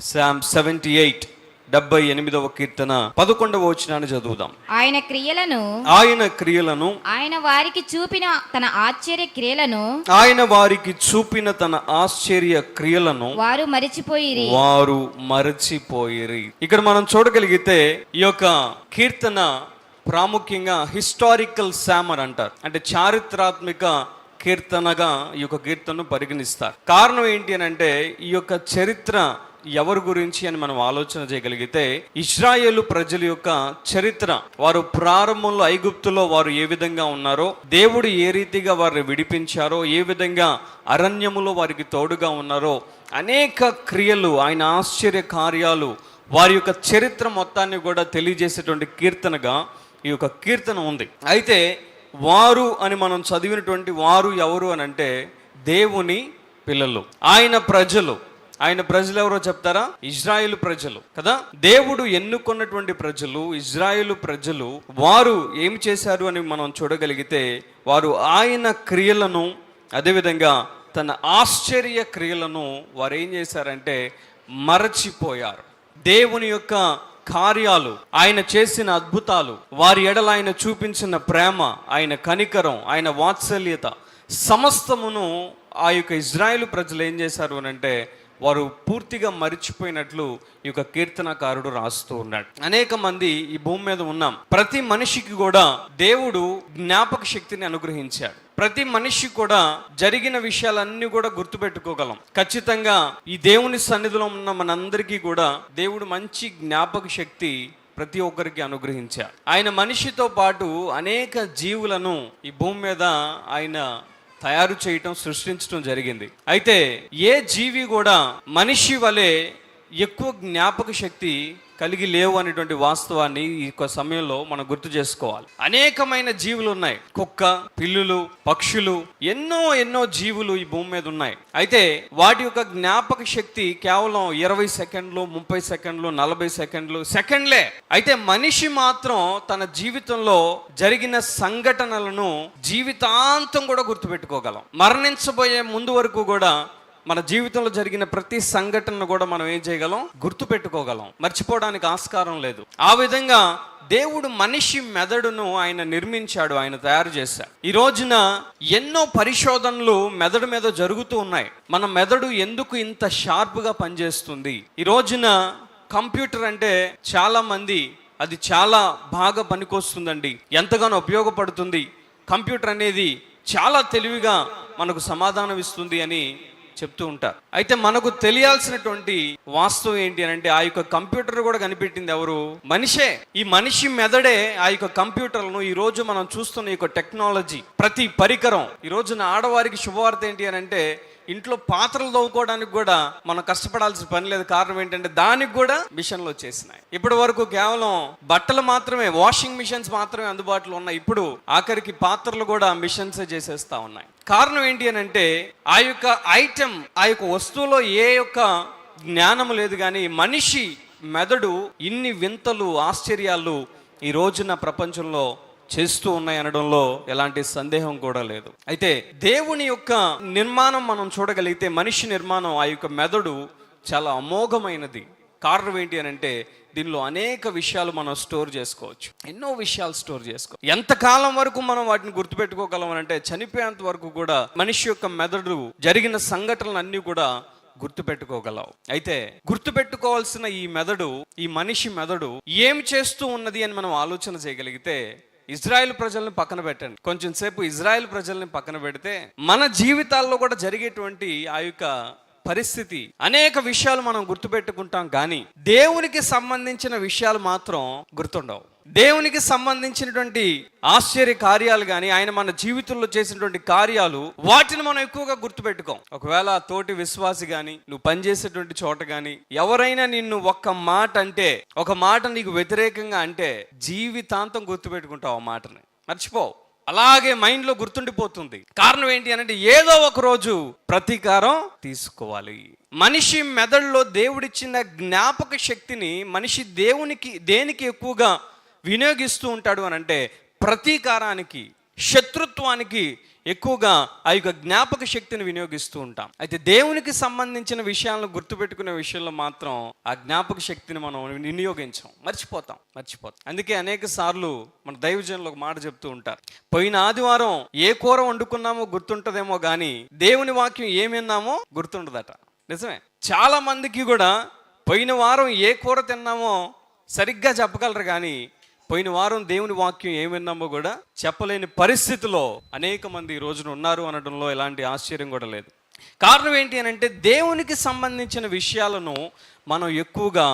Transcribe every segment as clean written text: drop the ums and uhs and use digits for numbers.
Psalm 78 78వ కీర్తన 11వ వచనాన్ని చదువుదాం. ఆయన క్రియలను ఆయన వారికి చూపిన తన ఆశ్చర్య క్రియలను వారు మరచిపోయిరి. ఇక్కడ మనం చూడగలిగితే ఈ యొక్క కీర్తన ప్రాముఖ్యంగా హిస్టారికల్ సామర్ అంటారు, అంటే చారిత్రాత్మక కీర్తనగా ఈ యొక్క కీర్తనను పరిగణిస్తారు. కారణం ఏంటి అని అంటే ఈ యొక్క చరిత్ర ఎవరి గురించి అని మనం ఆలోచన చేయగలిగితే ఇశ్రాయేలు ప్రజల యొక్క చరిత్ర, వారు ప్రారంభంలో ఐగుప్తులో వారు ఏ విధంగా ఉన్నారో, దేవుడు ఏ రీతిగా వారిని విడిపించారో, ఏ విధంగా అరణ్యములో వారికి తోడుగా ఉన్నారో, అనేక క్రియలు, ఆయన ఆశ్చర్య కార్యాలు, వారి యొక్క చరిత్ర మొత్తాన్ని కూడా తెలియజేసేటువంటి కీర్తనగా ఈ యొక్క కీర్తన ఉంది. అయితే వారు అని మనం చదివినటువంటి వారు ఎవరు అని అంటే దేవుని పిల్లలు, ఆయన ప్రజలు ఎవరో చెప్తారా? ఇజ్రాయేలు ప్రజలు కదా. దేవుడు ఎన్నుకున్నటువంటి ప్రజలు, ఇజ్రాయేలు ప్రజలు, వారు ఏం చేశారు అని మనం చూడగలిగితే వారు ఆయన క్రియలను, అదేవిధంగా తన ఆశ్చర్య క్రియలను వారు ఏం చేశారంటే మరచిపోయారు. దేవుని యొక్క కార్యాలు, ఆయన చేసిన అద్భుతాలు, వారి ఎడల ఆయన చూపించిన ప్రేమ, ఆయన కనికరం, ఆయన వాత్సల్యత సమస్తమును ఆ యొక్క ఇజ్రాయేలు ప్రజలు ఏం చేశారు అని అంటే వారు పూర్తిగా మరిచిపోయినట్లు ఈ యొక్క కీర్తనకారుడు రాస్తూ ఉన్నాడు. అనేక మంది ఈ భూమి మీద ఉన్నాం. ప్రతి మనిషికి కూడా దేవుడు జ్ఞాపక శక్తిని అనుగ్రహించాడు. ప్రతి మనిషి కూడా జరిగిన విషయాలన్నీ కూడా గుర్తుపెట్టుకోగలం. ఖచ్చితంగా ఈ దేవుని సన్నిధిలో ఉన్న మనందరికీ కూడా దేవుడు మంచి జ్ఞాపక శక్తి ప్రతి ఒక్కరికి అనుగ్రహించాడు. ఆయన మనిషితో పాటు అనేక జీవులను ఈ భూమి మీద ఆయన తయారు చేయటం, సృష్టించడం జరిగింది. అయితే ఏ జీవి కూడా మనిషి వలె ఎక్కువ జ్ఞాపక శక్తి కలిగి లేవు అనేటువంటి వాస్తవాన్ని ఈ సమయంలో మనం గుర్తు చేసుకోవాలి. అనేకమైన జీవులు ఉన్నాయి. కుక్క, పిల్లులు, పక్షులు, ఎన్నో జీవులు ఈ భూమి మీద ఉన్నాయి. అయితే వాటి యొక్క జ్ఞాపక శక్తి కేవలం 20 సెకండ్లు, 30 సెకండ్లు, 40 సెకండ్లే. అయితే మనిషి మాత్రం తన జీవితంలో జరిగిన సంఘటనలను జీవితాంతం కూడా గుర్తుపెట్టుకోగలం. మరణించబోయే ముందు వరకు కూడా మన జీవితంలో జరిగిన ప్రతి సంఘటనను కూడా మనం ఏం చేయగలం? గుర్తుపెట్టుకోగలం. మర్చిపోవడానికి ఆస్కారం లేదు. ఆ విధంగా దేవుడు మనిషి మెదడును ఆయన నిర్మించాడు, ఆయన తయారు చేశాడు. ఈ రోజున ఎన్నో పరిశోధనలు మెదడు మీద జరుగుతూ ఉన్నాయి. మన మెదడు ఎందుకు ఇంత షార్ప్గా పనిచేస్తుంది? ఈ రోజున కంప్యూటర్ అంటే చాలా మంది అది చాలా బాగా పనికొస్తుందండి, ఎంతగానో ఉపయోగపడుతుంది, కంప్యూటర్ అనేది చాలా తెలివిగా మనకు సమాధానం ఇస్తుంది అని చెప్తూ ఉంటారు. అయితే మనకు తెలియాల్సినటువంటి వాస్తవం ఏంటి అని అంటే ఆ యొక్క కంప్యూటర్ కూడా కనిపెట్టింది ఎవరు? మనిషే. ఈ మనిషి మెదడే ఆ యొక్క కంప్యూటర్లను ఈ రోజు మనం చూస్తున్న ఈ యొక్క టెక్నాలజీ, ప్రతి పరికరం. ఈ రోజున ఆడవారికి శుభవార్త ఏంటి అని అంటే ఇంట్లో పాత్రలు తవ్వుకోవడానికి కూడా మనం కష్టపడాల్సిన పని లేదు. కారణం ఏంటంటే దానికి కూడా మిషన్లు వచ్చేసినాయి. ఇప్పటి వరకు కేవలం బట్టలు మాత్రమే, వాషింగ్ మిషన్స్ మాత్రమే అందుబాటులో ఉన్నాయి. ఇప్పుడు ఆఖరికి పాత్రలు కూడా మిషన్సే చేసేస్తా ఉన్నాయి. కారణం ఏంటి అని అంటే ఆ యొక్క ఐటెం, ఆ యొక్క వస్తువులో ఏ యొక్క జ్ఞానము లేదు. కానీ మనిషి మెదడు ఇన్ని వింతలు, ఆశ్చర్యాలు ఈ రోజున ప్రపంచంలో చేస్తూ ఉన్నాయి అనడంలో ఎలాంటి సందేహం కూడా లేదు. అయితే దేవుని యొక్క నిర్మాణం మనం చూడగలిగితే మనిషి నిర్మాణం, ఆ యొక్క మెదడు చాలా అమోఘమైనది. కారణం ఏంటి అని అంటే దీనిలో అనేక విషయాలు మనం స్టోర్ చేసుకోవచ్చు. ఎన్నో విషయాలు స్టోర్ చేసుకోవచ్చు. ఎంతకాలం వరకు మనం వాటిని గుర్తుపెట్టుకోగలం అంటే చనిపోయేంత వరకు కూడా మనిషి యొక్క మెదడు జరిగిన సంఘటనలు అన్నీ కూడా గుర్తుపెట్టుకోగలవు. అయితే గుర్తుపెట్టుకోవాల్సిన ఈ మెదడు, ఈ మనిషి మెదడు ఏం చేస్తూ ఉన్నది అని మనం ఆలోచన చేయగలిగితే ఇజ్రాయెల్ ప్రజల్ని పక్కన పెట్టండి. కొంచెం సేపు ఇజ్రాయెల్ ప్రజల్ని పక్కన పెడితే మన జీవితాల్లో కూడా జరిగేటువంటి ఆ యొక్క పరిస్థితి, అనేక విషయాలు మనం గుర్తుపెట్టుకుంటాం. కానీ దేవునికి సంబంధించిన విషయాలు మాత్రం గుర్తుండవు. దేవునికి సంబంధించినటువంటి ఆశ్చర్య కార్యాలు కానీ, ఆయన మన జీవితంలో చేసినటువంటి కార్యాలు, వాటిని మనం ఎక్కువగా గుర్తుపెట్టుకోం. ఒకవేళ తోటి విశ్వాసి కానీ, నువ్వు పనిచేసేటువంటి చోట కానీ ఎవరైనా నిన్ను ఒక్క మాట అంటే, ఒక మాట నీకు వ్యతిరేకంగా అంటే జీవితాంతం గుర్తుపెట్టుకుంటావు. ఆ మాటని మర్చిపోవు, అలాగే మైండ్లో గుర్తుండిపోతుంది. కారణం ఏంటి అంటే ఏదో ఒక రోజు ప్రతీకారం తీసుకోవాలి. మనిషి మెదడులో దేవుడిచ్చిన జ్ఞాపక శక్తిని మనిషి దేనికి ఎక్కువగా వినియోగిస్తూ ఉంటాడు అని అంటే ప్రతీకారానికి, శత్రుత్వానికి ఎక్కువగా ఆ యొక్క జ్ఞాపక శక్తిని వినియోగిస్తూ ఉంటాం. అయితే దేవునికి సంబంధించిన విషయాలను గుర్తుపెట్టుకునే విషయంలో మాత్రం ఆ జ్ఞాపక శక్తిని మనం వినియోగించాం, మర్చిపోతాం. అందుకే అనేక సార్లు మన దైవజనులు ఒక మాట చెప్తూ ఉంటారు, పోయిన ఆదివారం ఏ కూర వండుకున్నామో గుర్తుంటదేమో కానీ దేవుని వాక్యం ఏమి విన్నామో గుర్తుండదట. నిజమే, చాలా మందికి కూడా పోయిన వారం ఏ కూర తిన్నామో సరిగ్గా చెప్పగలరు కానీ పోయిన వారం దేవుని వాక్యం ఏమి విన్నామో కూడా చెప్పలేని పరిస్థితిలో అనేక మంది ఈ రోజున ఉన్నారు అనడంలో ఎలాంటి ఆశ్చర్యం కూడా లేదు. కారణం ఏంటి అని అంటే దేవునికి సంబంధించిన విషయాలను మనం ఎక్కువగా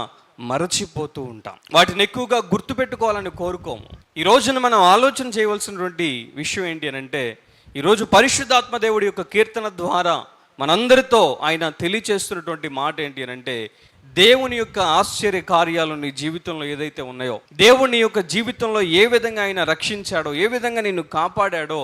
మరచిపోతూ ఉంటాం, వాటిని ఎక్కువగా గుర్తుపెట్టుకోవాలని కోరుకోము. ఈ రోజున మనం ఆలోచన చేయవలసినటువంటి విషయం ఏంటి అని అంటే, ఈరోజు పరిశుద్ధాత్మ దేవుడి యొక్క కీర్తన ద్వారా మనందరితో ఆయన తెలియచేస్తున్నటువంటి మాట ఏంటి అని అంటే, దేవుని యొక్క ఆశ్చర్య కార్యాలు నీ జీవితంలో ఏదైతే ఉన్నాయో, దేవుని యొక్క జీవితంలో ఏ విధంగా ఆయన రక్షించాడో, ఏ విధంగా నిన్ను కాపాడాడో,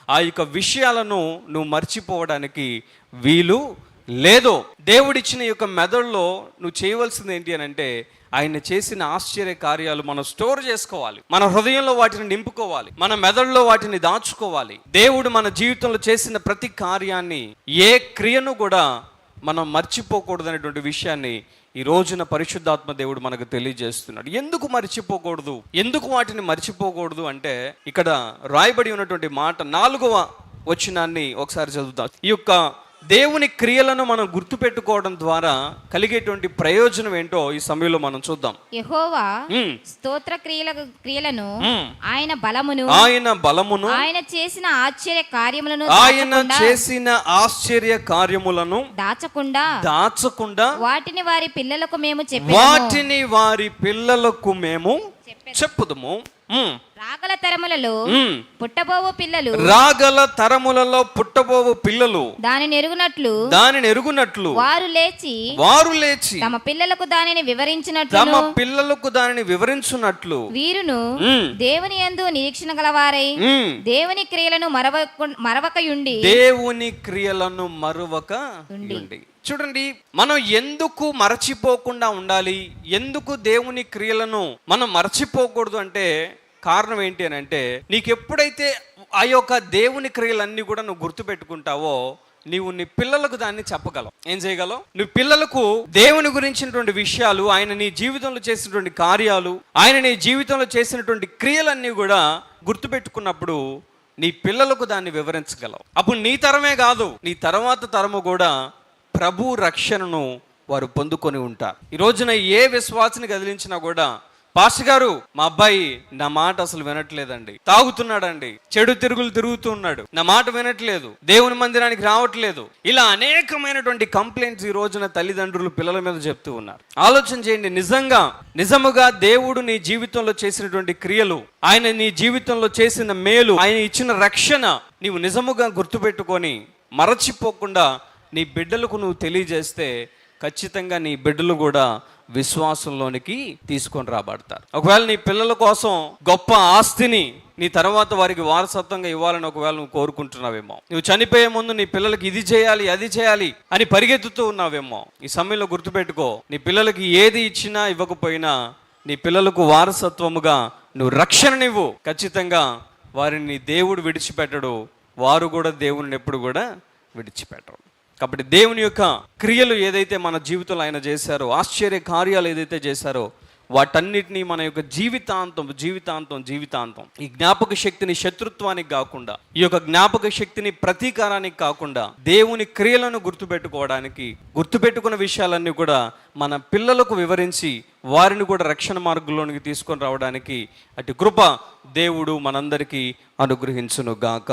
ఆ యొక్క విషయాలను నువ్వు మర్చిపోవడానికి వీలు లేదు. దేవుడిచ్చిన యొక్క మెదడులో నువ్వు చేయవలసింది ఏంటి అని అంటే, ఆయన చేసిన ఆశ్చర్య కార్యాలు మనం స్టోర్ చేసుకోవాలి, మన హృదయంలో వాటిని నింపుకోవాలి, మన మెదడులో వాటిని దాచుకోవాలి. దేవుడు మన జీవితంలో చేసిన ప్రతి కార్యాన్ని, ఏ క్రియను కూడా మనం మర్చిపోకూడదు అనేటువంటి విషయాన్ని ఈ రోజున పరిశుద్ధాత్మ దేవుడు మనకు తెలియజేస్తున్నాడు. ఎందుకు మర్చిపోకూడదు, ఎందుకు వాటిని మర్చిపోకూడదు అంటే, ఇక్కడ రాయబడి ఉన్నటువంటి మాట 4వ వచనాన్ని ఒకసారి చదువుతాం. ఈ యొక్క దేవుని క్రియలను మనం గుర్తుపెట్టుకోవడం ద్వారా కలిగేటువంటి ప్రయోజనం ఏంటో ఈ సమయంలో మనం చూద్దాం. యెహోవా స్తోత్ర క్రియలను, ఆయన బలమును, ఆయన చేసిన ఆశ్చర్య కార్యములను దాచకుండా వాటిని వారి పిల్లలకు మేము చెప్పుదుము. రాగల తరములలో పుట్టబోవు పిల్లలు దానిని ఎరుగునట్లు వారు లేచి తమ పిల్లలకు దానిని వివరించినట్లు వీరును దేవుని యందు నిరీక్షణ గలవారై దేవుని క్రియలను మరవక. చూడండి, మనం ఎందుకు మరచిపోకుండా ఉండాలి, ఎందుకు దేవుని క్రియలను మనం మరచిపోకూడదు అంటే కారణం ఏంటి అని అంటే, నీకు ఎప్పుడైతే ఆ యొక్క దేవుని క్రియలన్నీ కూడా నువ్వు గుర్తుపెట్టుకుంటావో, నీవు నీ పిల్లలకు దాన్ని చెప్పగలవు. ఏం చేయగలవు? నువ్వు పిల్లలకు దేవుని గురించినటువంటి విషయాలు, ఆయన నీ జీవితంలో చేసినటువంటి కార్యాలు, ఆయన నీ జీవితంలో చేసినటువంటి క్రియలన్నీ కూడా గుర్తుపెట్టుకున్నప్పుడు నీ పిల్లలకు దాన్ని వివరించగలవు. అప్పుడు నీ తరమే కాదు, నీ తర్వాత తరము కూడా ప్రభు రక్షణను వారు పొందుకొని ఉంటారు. ఈ రోజున ఏ విశ్వాసిని కదిలించినా కూడా, పాస్టర్ గారు మా అబ్బాయి నా మాట అసలు వినట్లేదండి, తాగుతున్నాడండి, చెడు తిరుగుతూ ఉన్నాడు, నా మాట వినట్లేదు, దేవుని మందిరానికి రావట్లేదు, ఇలా అనేకమైనటువంటి కంప్లైంట్స్ ఈ రోజున తల్లిదండ్రులు పిల్లల మీద చెప్తూ ఉన్నారు. ఆలోచన చేయండి, నిజముగా దేవుడు నీ జీవితంలో చేసినటువంటి క్రియలు, ఆయన నీ జీవితంలో చేసిన మేలు, ఆయన ఇచ్చిన రక్షణ నీవు నిజముగా గుర్తుపెట్టుకొని మరచిపోకుండా నీ బిడ్డలకు నువ్వు తెలియజేస్తే ఖచ్చితంగా నీ బిడ్డలు కూడా విశ్వాసంలోనికి తీసుకొని రాబడతారు. ఒకవేళ నీ పిల్లల కోసం గొప్ప ఆస్తిని నీ తర్వాత వారికి వారసత్వంగా ఇవ్వాలని ఒకవేళ నువ్వు కోరుకుంటున్నావేమో, నువ్వు చనిపోయే ముందు నీ పిల్లలకి ఇది చేయాలి అది చేయాలి అని పరిగెత్తుతూ ఉన్నావేమో, ఈ సమయంలో గుర్తుపెట్టుకో, నీ పిల్లలకి ఏది ఇచ్చినా ఇవ్వకపోయినా నీ పిల్లలకు వారసత్వముగా నువ్వు రక్షణనివ్వు. ఖచ్చితంగా వారిని దేవుడు విడిచిపెట్టడు, వారు కూడా దేవుని ఎప్పుడు కూడా విడిచిపెట్టరు. కాబట్టి దేవుని యొక్క క్రియలు ఏదైతే మన జీవితంలో ఆయన చేశారో, ఆశ్చర్య కార్యాలు ఏదైతే చేశారో, వాటన్నిటినీ మన యొక్క జీవితాంతం ఈ జ్ఞాపక శక్తిని శత్రుత్వానికి కాకుండా, ఈ యొక్క జ్ఞాపక శక్తిని ప్రతీకారానికి కాకుండా, దేవుని క్రియలను గుర్తుపెట్టుకున్న విషయాలన్నీ కూడా మన పిల్లలకు వివరించి వారిని కూడా రక్షణ మార్గంలోనికి తీసుకొని రావడానికి అటు కృప దేవుడు మనందరికీ అనుగ్రహించును గాక.